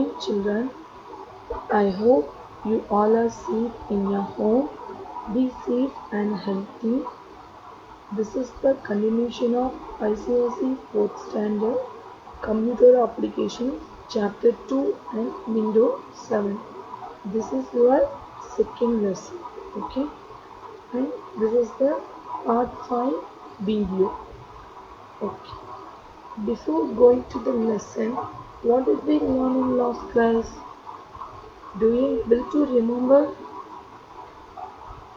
morning, children. I hope you all are safe in your home. Be safe and healthy. This is the continuation of ICSE 4th Standard Computer Applications Chapter 2 and Windows 7. This is your second lesson. Okay, and this is the part 5 video. Okay, before going to the lesson, what did we learn in last class? Do you able to remember?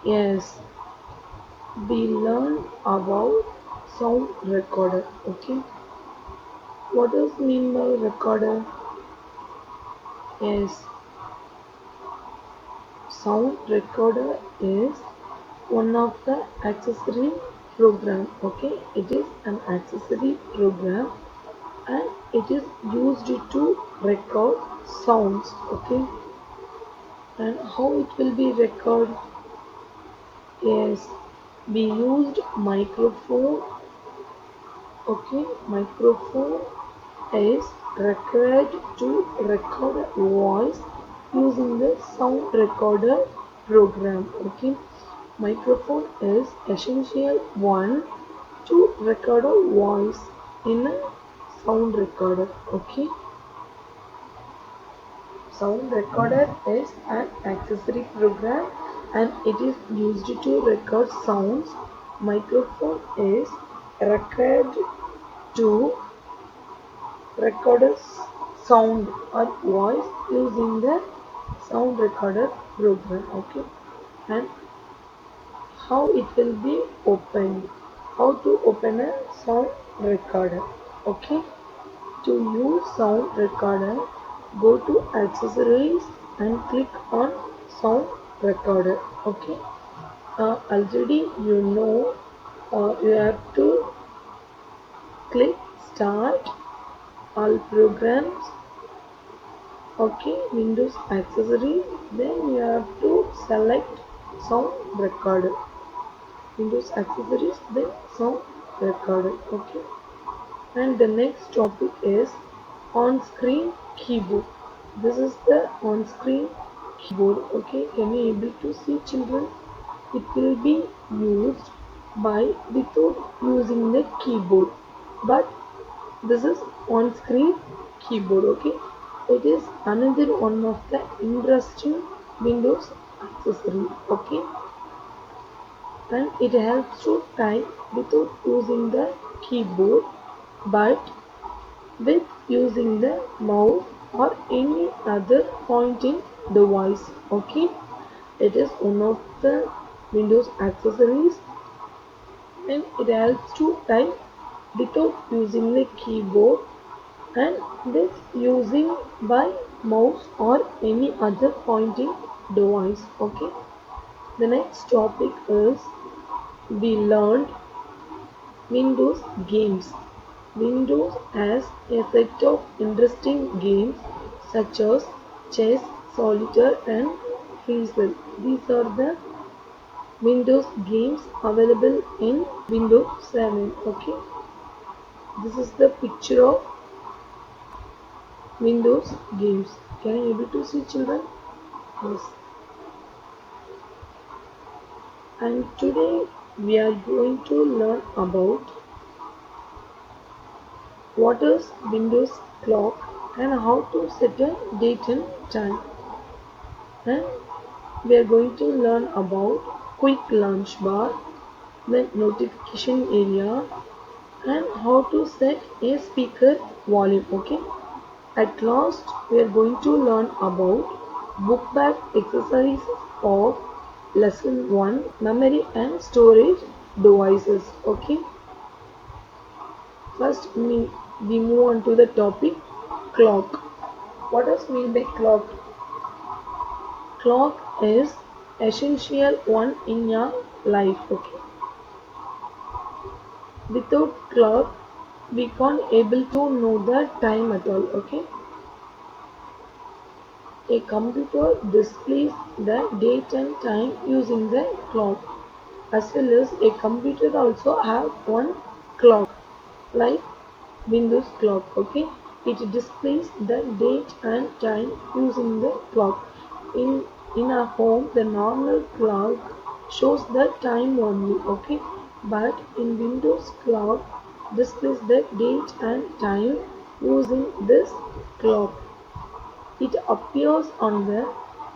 Yes, we learned about sound recorder. Okay, what does mean by recorder? Yes, sound recorder is one of the accessory program. Okay, it is an accessory program and it is used to record sounds. Okay, and how it will be recorded? Yes, we used microphone. Okay, microphone is required to record voice using the sound recorder program. Okay, microphone is essential one to record a voice in a sound recorder. Okay, sound recorder is an accessory program and it is used to record sounds. Microphone is required to record a sound or voice using the sound recorder program. Okay, and how it will be opened? How to open a sound recorder? Okay, to use sound recorder, go to accessories and click on sound recorder. Okay, already you know you have to click start all programs. Okay, Windows accessories, then you have to select sound recorder. Windows accessories, then sound recorder. Okay, and the next topic is on-screen keyboard. This is the on-screen keyboard. Okay, can you able to see, children? It will be used by without using the keyboard, but this is on-screen keyboard. Okay, it is another one of the interesting Windows accessory. Okay, and it helps to type without using the keyboard, but with using the mouse or any other pointing device. Okay, it is one of the Windows accessories and it helps to type without using the keyboard and this using by mouse or any other pointing device. Okay, the next topic is we learned Windows games. Windows has a set of interesting games such as chess, solitaire and Freezel. These are the Windows games available in Windows 7. Okay, this is the picture of Windows games. Can you able to see, children? Yes. And today we are going to learn about what is Windows clock and how to set a date and time. And we are going to learn about quick launch bar, then notification area and how to set a speaker volume. Okay, at last we are going to learn about book bag exercise of lesson 1 memory and storage devices. Okay, first we move on to the topic clock. What does mean by clock? Clock is essential one in your life. Okay, without clock we can't able to know the time at all. Okay, a computer displays the date and time using the clock, as well as a computer also have one clock like Windows clock. Okay, It displays the date and time using the clock. In in a home, the normal clock shows the time only, okay? But in Windows clock displays the date and time using this clock. It appears on the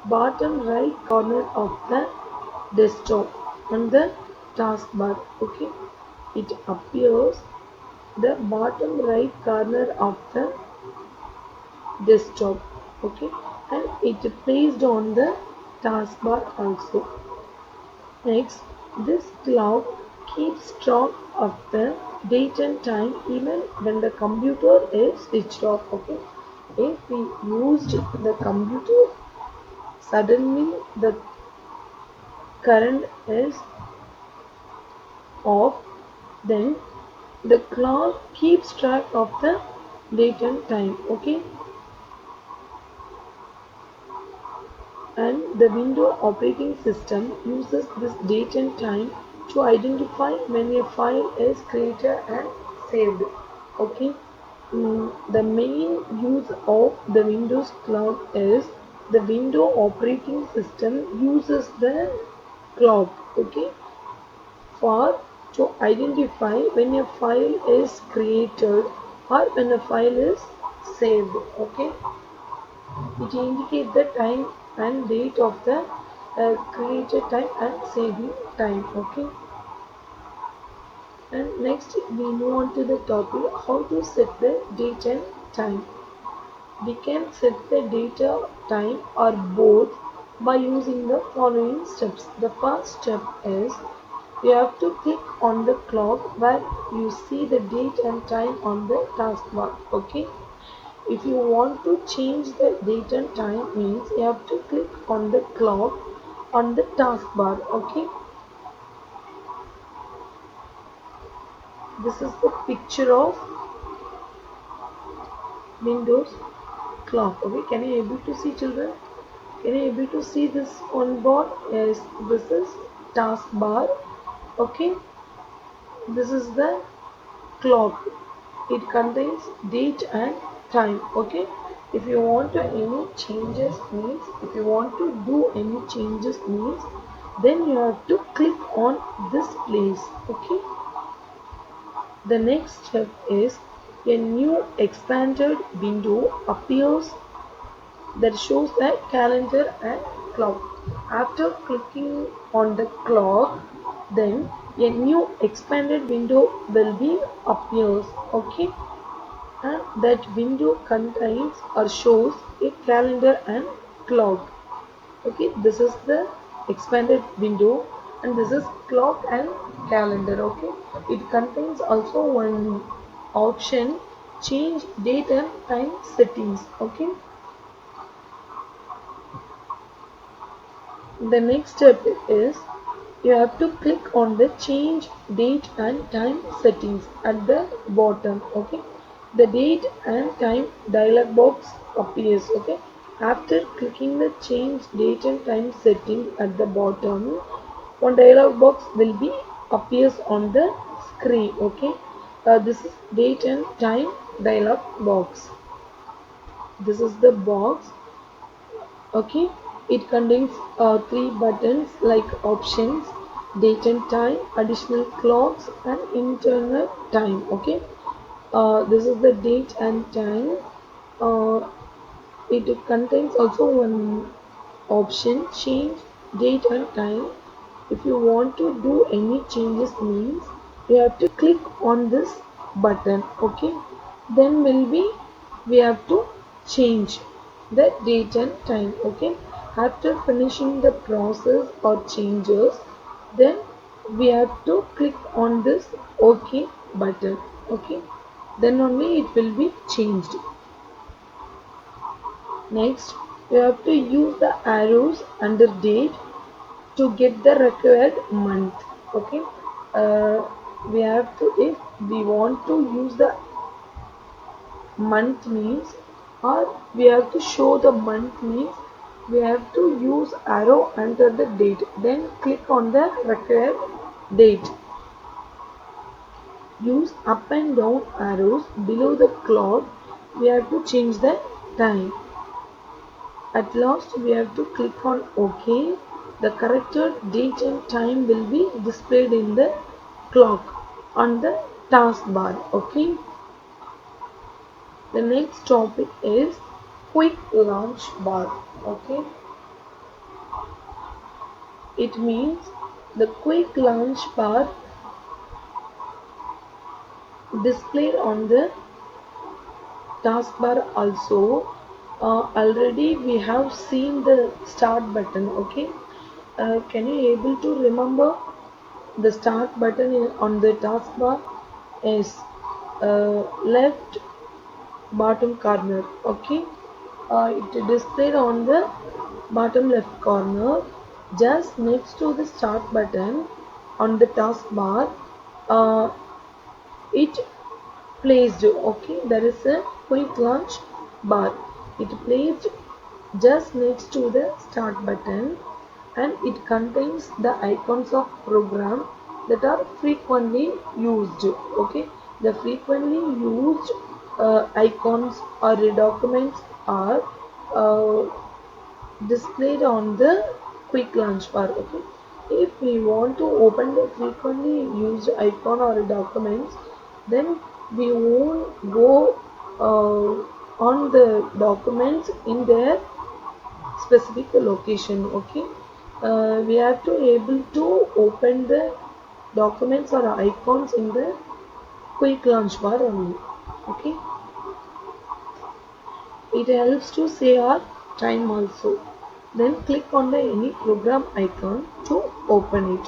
bottom right corner of the desktop on the taskbar, okay? It appears the bottom right corner of the desktop, okay, and it placed on the taskbar also. Next, this clock keeps track of the date and time even when the computer is switched off, okay. If we used the computer, suddenly the current is off, then the clock keeps track of the date and time, okay. And the Windows operating system uses this date and time to identify when a file is created and saved. Okay. The main use of the Windows clock is the Windows operating system uses the clock, okay, for to identify when a file is created or when a file is saved. Okay. It indicates the time and date of the created time and saving time. Okay. And next we move on to the topic how to set the date and time. We can set the date or time or both by using the following steps. The first step is you have to click on the clock where you see the date and time on the taskbar. Okay. If you want to change the date and time means you have to click on the clock on the taskbar. Okay. This is the picture of Windows clock. Okay. Can you able to see, children? Can you able to see this on board? Yes. This is taskbar. Okay. This is the clock. It contains date and time. Okay. If you want to any changes means if you want to do any changes means then you have to click on this place. Okay. The next step is a new expanded window appears that shows the calendar and clock. After clicking on the clock, then a new expanded window will be appears. Okay, and that window contains or shows a calendar and clock. Okay, this is the expanded window and this is clock and calendar. Okay, it contains also one option change date and time settings. Okay, the next step is you have to click on the change date and time settings at the bottom. Okay, the date and time dialog box appears. Okay, after clicking the change date and time setting at the bottom, one dialog box will be appears on the screen. Okay, this is date and time dialog box. This is the box. Okay, it contains three buttons like options, date and time, additional clocks, and internal time. Okay, this is the date and time. Uh, it contains also one option change date and time. If you want to do any changes means you have to click on this button. Okay, then will be we have to change the date and time. Okay, after finishing the process or changes then we have to click on this OK button. Okay, then only it will be changed. Next, you have to use the arrows under date to get the required month. Okay, uh, we have to if we want to use the month means or we have to show the month means we have to use arrow under the date then click on the required date. Use up and down arrows below the clock we have to change the time. At last we have to click on OK. The corrected date and time will be displayed in the clock on the taskbar. Okay. The next topic is quick launch bar. Okay. It means the quick launch bar displayed on the taskbar also. Already we have seen the start button. Okay. Can you able to remember the start button on the taskbar is left bottom corner. Okay. It is displayed on the bottom left corner just next to the start button on the taskbar. uh, it placed. Okay, there is a quick launch bar. It placed just next to the start button, and it contains the icons of program that are frequently used. Okay, the frequently used icons or documents are uh, displayed on the quick launch bar. Okay, if we want to open the frequently used icon or documents, then we won't go on the documents in their specific location. Okay, we have to able to open the documents or icons in the quick launch bar only. Okay, it helps to save our time also. Then click on the any program icon to open it.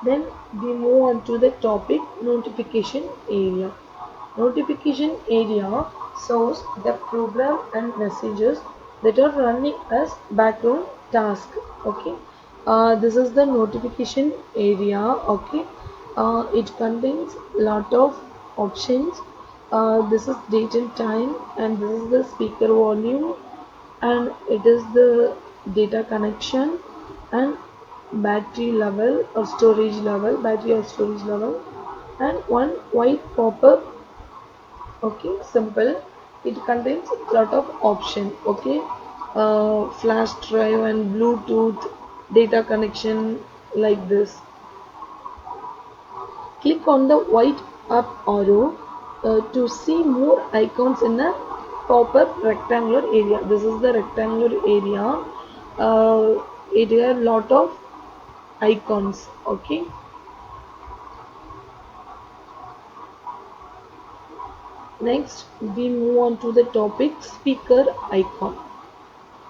Then we move on to the topic notification area. Notification area shows the program and messages that are running as background task. Okay, this is the notification area. Okay, it contains lot of options. This is date and time, and this is the speaker volume, and it is the data connection, and battery level or storage level, battery or storage level, and one white pop-up. Okay, simple. It contains a lot of option. Okay, flash drive and Bluetooth data connection, like this. Click on the white up arrow to see more icons in a pop-up rectangular area. This is the rectangular area. It has a lot of icons. Okay. Next, we move on to the topic speaker icon.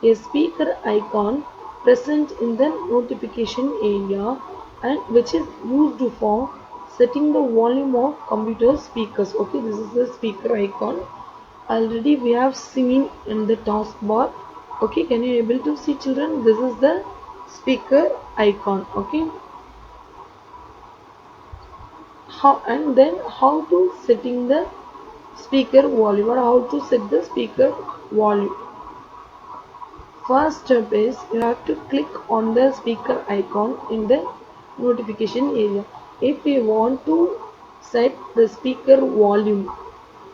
A speaker icon present in the notification area and which is used for setting the volume of computer speakers. Okay, this is the speaker icon. Already we have seen in the taskbar. Okay, can you able to see, children? This is the speaker icon. Okay, how to setting the speaker volume, or how to set the speaker volume. First step is you have to click on the speaker icon in the notification area. If you want to set the speaker volume,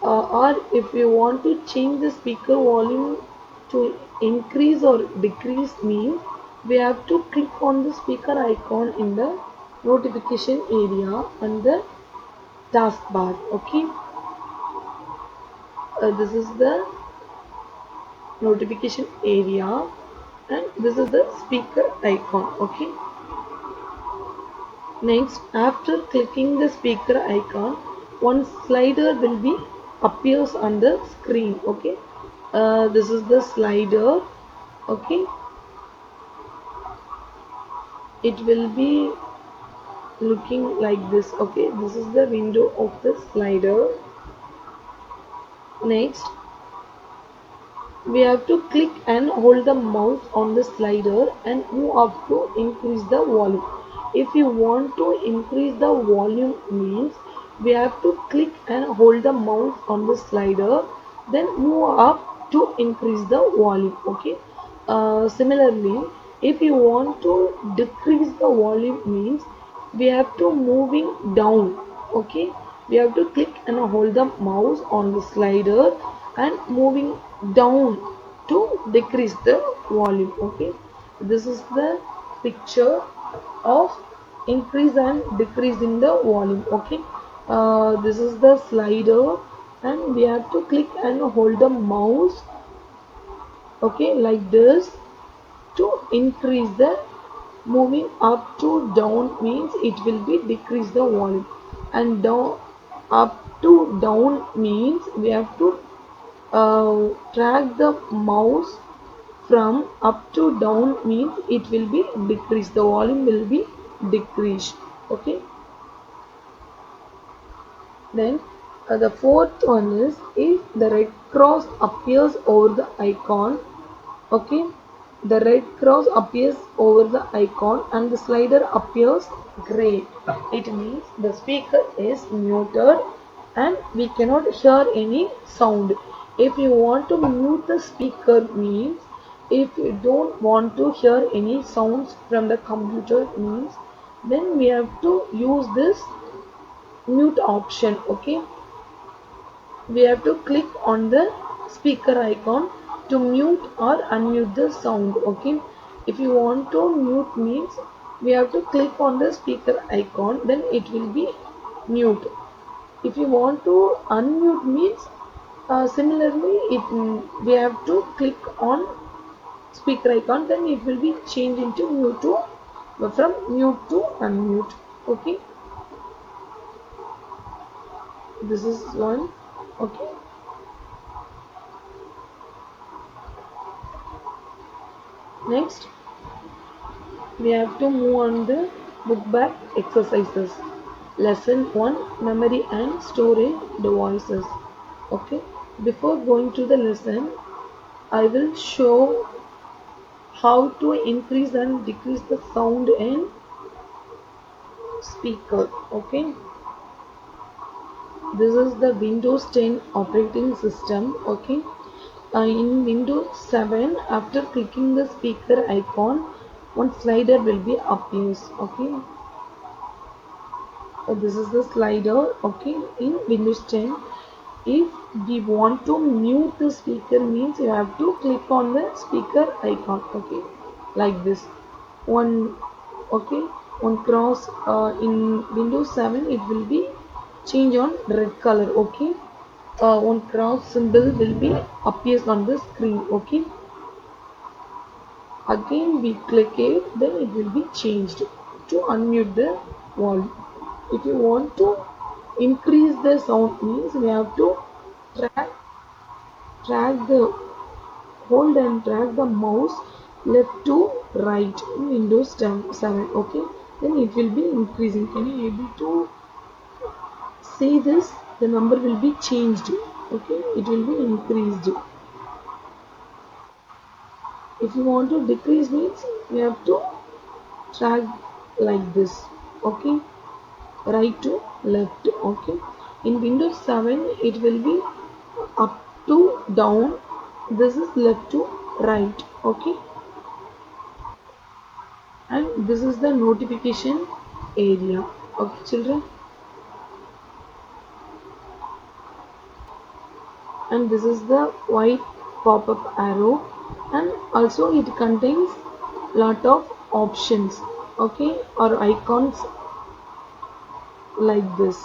or if you want to change the speaker volume to increase or decrease, means we have to click on the speaker icon in the notification area and the taskbar. Okay, this is the notification area, and this is the speaker icon. Okay, next, after clicking the speaker icon, one slider will be appears on the screen. Okay, this is the slider. Okay, it will be looking like this. Okay, this is the window of the slider. Next, we have to click and hold the mouse on the slider and move up to increase the volume. If you want to increase the volume, means we have to click and hold the mouse on the slider, then move up to increase the volume. Okay, similarly, if you want to decrease the volume, means we have to moving down. Okay, we have to click and hold the mouse on the slider, and moving down to decrease the volume. Okay, this is the picture of increase and decrease in the volume. Okay, this is the slider and we have to click and hold the mouse, okay, like this, to increase the moving up to down means it will be decrease the volume, and down up to down means we have to drag the mouse from up to down means it will be decrease, the volume will be decreased. Okay, then the fourth one is if the red cross appears over the icon. Okay, the red cross appears over the icon and the slider appears gray, it means the speaker is muted and we cannot hear any sound. If you want to mute the speaker means if you don't want to hear any sounds from the computer means then we have to use this mute option. Okay, we have to click on the speaker icon to mute or unmute the sound. Okay, if you want to mute means we have to click on the speaker icon, then it will be mute. If you want to unmute means similarly we have to click on speaker icon, then it will be changed into mute to from mute to unmute. Okay, this is one. Okay, next we have to move on the book bag exercises. Lesson 1, memory and storage devices. Okay, before going to the lesson I will show how to increase and decrease the sound in speaker. Okay, this is the Windows 10 operating system. Okay, in Windows 7 after clicking the speaker icon one slider will be appears. Okay, this is the slider. Okay, in Windows 10 if we want to mute the speaker means you have to click on the speaker icon. Okay, like this one. Okay, one cross in Windows 7 it will be change on red color. Okay, one cross symbol will be appears on the screen. Okay, again we click it, then it will be changed to unmute the volume. If you want to increase the sound means we have to drag, drag the hold and drag the mouse left to right in Windows 10, 7. Okay, then it will be increasing. Can you able to see this? The number will be changed. Okay, it will be increased. If you want to decrease means we have to drag like this. Okay, right to left. Okay, in Windows 7 it will be up to down, this is left to right. Okay, and this is the notification area. Okay children, and this is the white pop-up arrow and also it contains lot of options. Okay, or icons like this.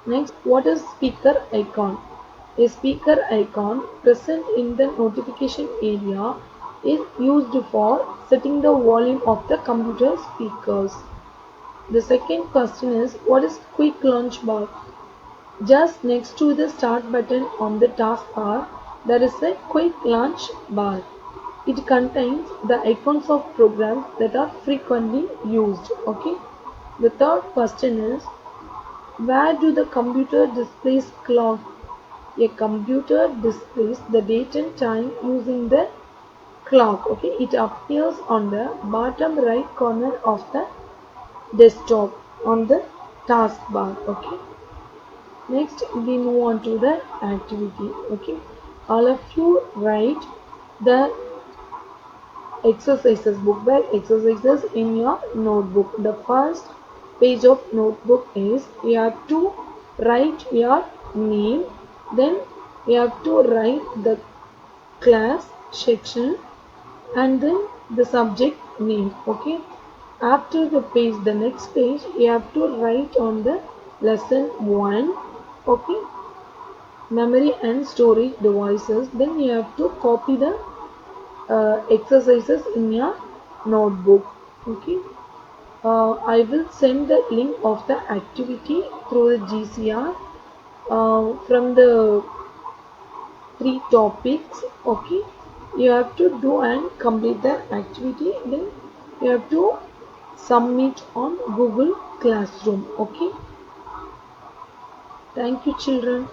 Next, what is speaker icon? A speaker icon present in the notification area is used for setting the volume of the computer speakers. The second question is what is quick launch bar? Just next to the start button on the taskbar, there is a quick launch bar. It contains the icons of programs that are frequently used. Okay. The third question is where do the computer displays clock? A computer displays the date and time using the clock. Okay, it appears on the bottom right corner of the desktop on the taskbar. Okay, next we move on to the activity. Okay, all of you write the exercises, book bag exercises in your notebook. The first page of notebook is you have to write your name, then you have to write the class section and then the subject name. Okay, after the page, the next page you have to write on the lesson 1. Okay, memory and storage devices, then you have to copy the exercises in your notebook. Okay, I will send the link of the activity through the GCR from the 3 topics. Okay, you have to do and complete the activity, then you have to submit on Google Classroom. Okay, thank you children.